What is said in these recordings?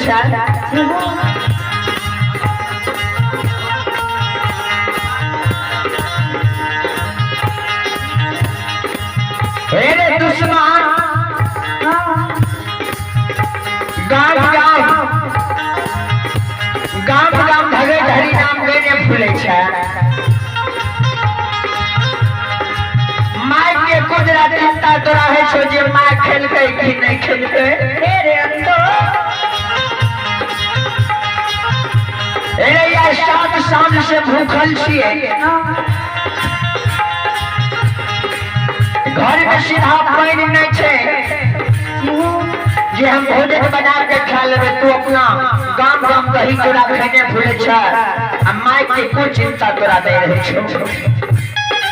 छे रे दुश्मन गाम गाम भगे हरि नाम लेने फूले छे माय के कुदरा चिंता तोरा है छो जे माय खेलकै कि नहीं खेलकै रे अंदो रे या सात साँझ से भूखल छिए घर में सीधा पानी नहीं छे जे हम भोजन बना के खा लेबे तू अपना गाम कहीं तोरा खेने फूले छे आ माय के कोई चिंता तोरा नहीं रहे छो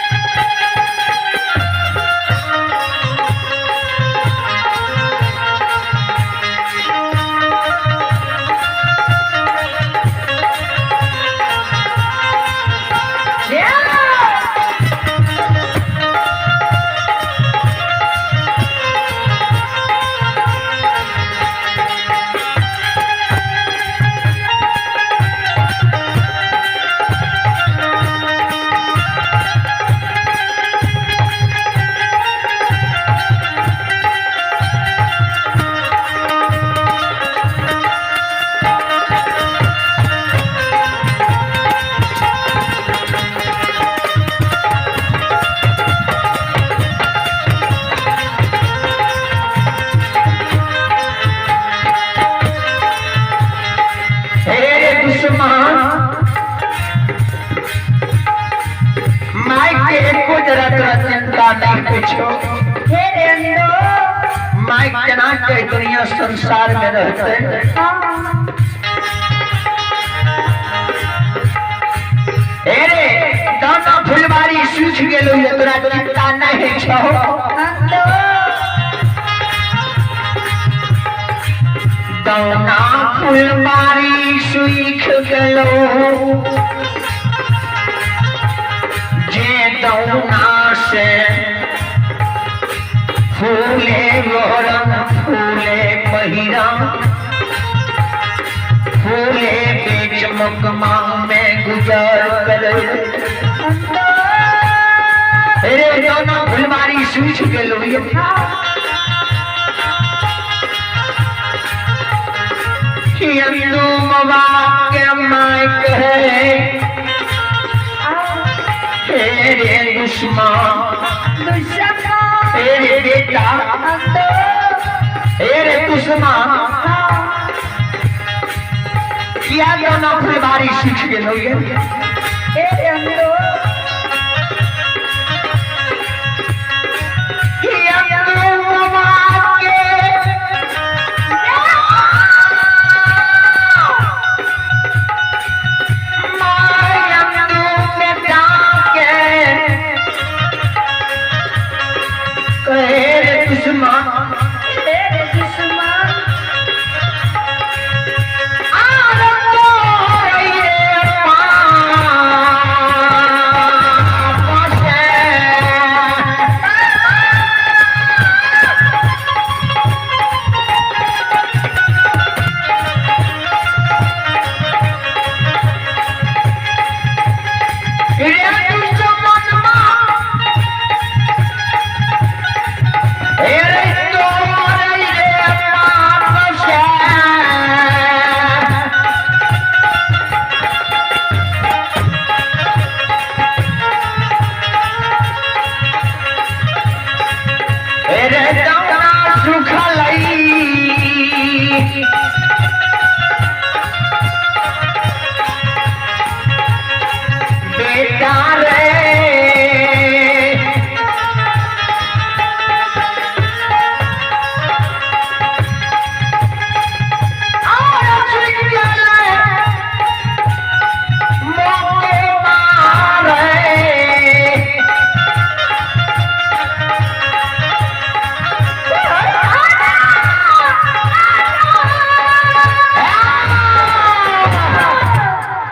माइक केना के दुनिया संसार में रहते रे दाना फुलबारी सूख गेलो ये तोरा चिंता नहीं छो दाना फुलबारी सूख गेलो जे दाना से फूले गोरम फूले महिरा फूले बीच मुकमा में गुजर करे रे दोनों फुलबारी सूख गेलो ये हिंदू मवा के माइक है रे दुश्मन रे बेटा रे दुश्मन किया दोनों फुलबारी सीख गेलो ये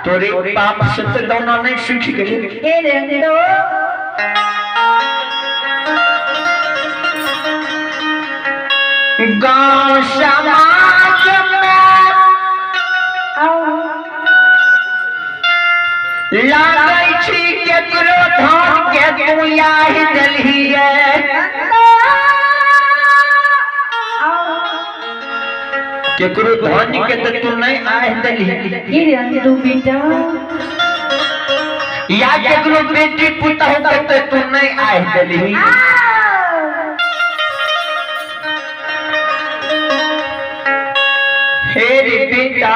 तोरे पाप से दोनों नहीं सूख गए गाँव समाज में लागै छी केकरो धान के तू याही देलिए केकरो धान के तो तू नहीं आह देलिए ये रे तू बेटा या केकरो बेटी पुतहु के तो तू नहीं आह देलिए हे रे बेटा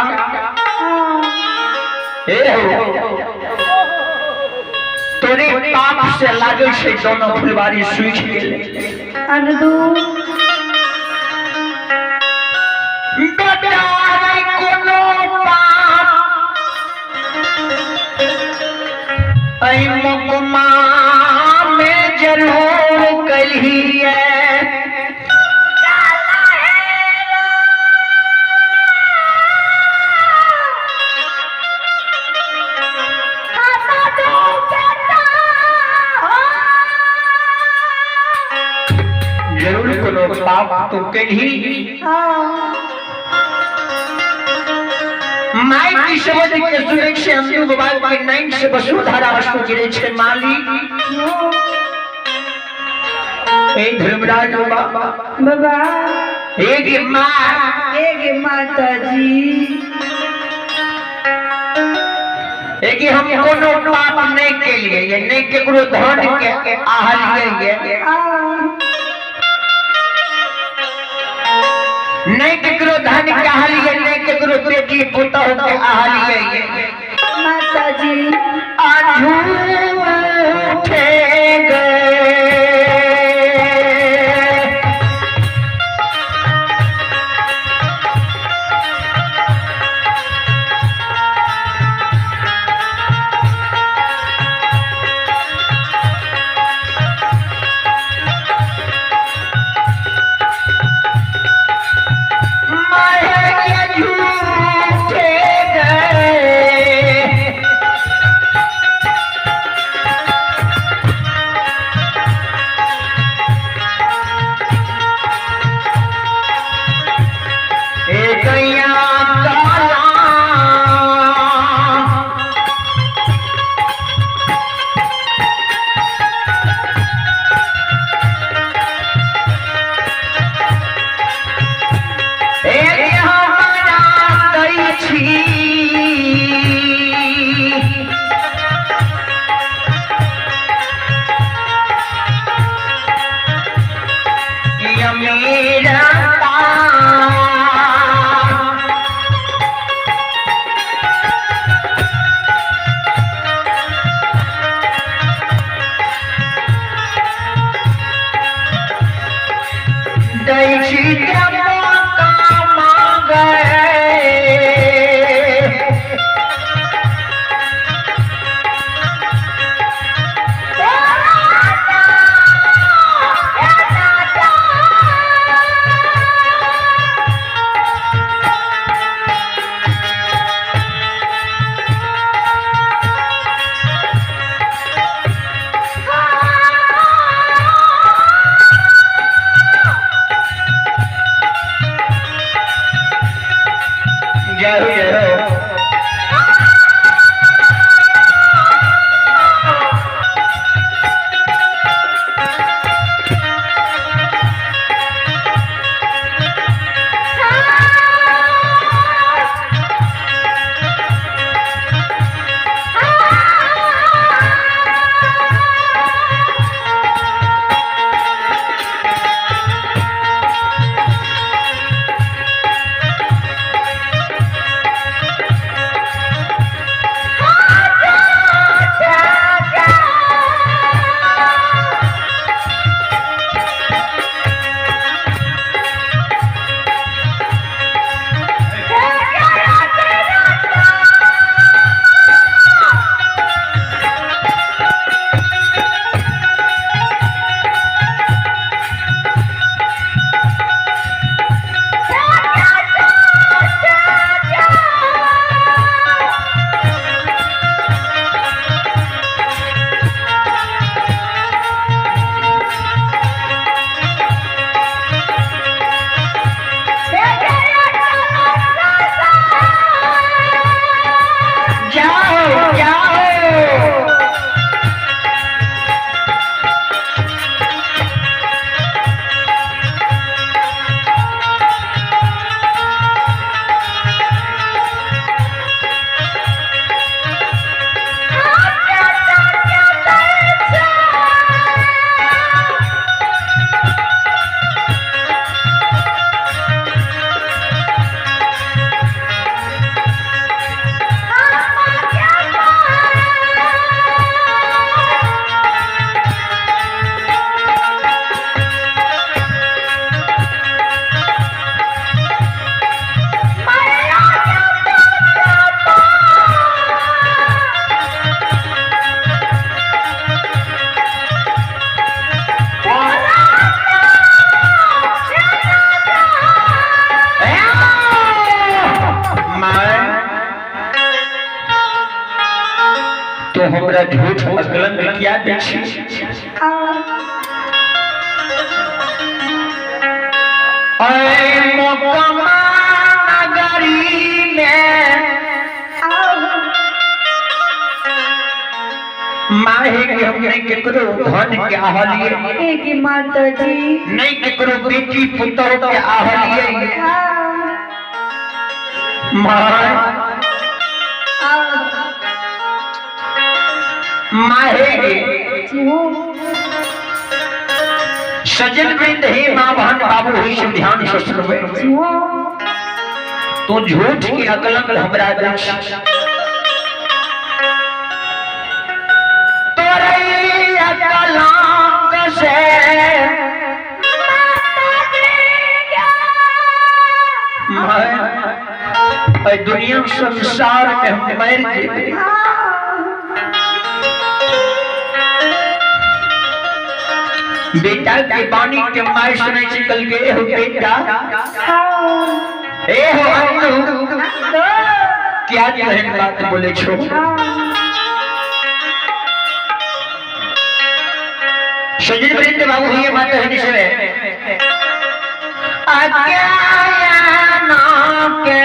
हे हो तोरे पाप से लागे छै दोनों फुलवारी सूख गेले अनदू बेटा कोनो पाप ऐ मुकमा में जरूर कलिए पाप तो कहीं माइक की समझ के सुने से हम मोबाइल बाइक 9 से वसुधारा वस्तु गिरे छे मालिक ए धर्मराज बाबा एक माता जी एक हम कोनो पाप नहीं के लिए ये नहीं केकरो धन के आहलिए नहीं केकरो धन के आहलिए नहीं केकरो बेटी पुतहु के आहलिए माता जी अझूठे गए झूठे गए तो हमरा झूठ अकलन किया दै छी ऐ मोकमा नगरी में माहे के हमने केकरो धन के आहलिए के माता जी नहीं केकरो बेटी पुत्र के आहलिए माहे सजन वृंद हे माँ बहन बाबू ही शुभ ध्यान से सुनबे तो झूठ की अकलन हमरा दै छी तोरे अकलंक से मैं दुनिया संसार में हम मर गए बेटा की बानी के माय सुनै छी कल के हो बेटा ए हो अन्नू क्या कहन बात बोले छो सजन वृंद बाबू ये बात है जिसमें अज्ञान के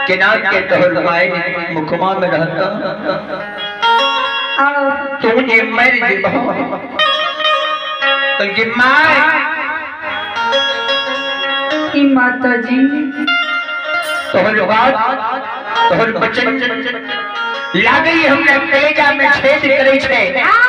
किनार के तहल माए मुखमा में रहता तुझे मर जीवा कल की माए की माता जी तोहर बात तोहर बचन लागे हमरा कलेजा में छेद करे छे।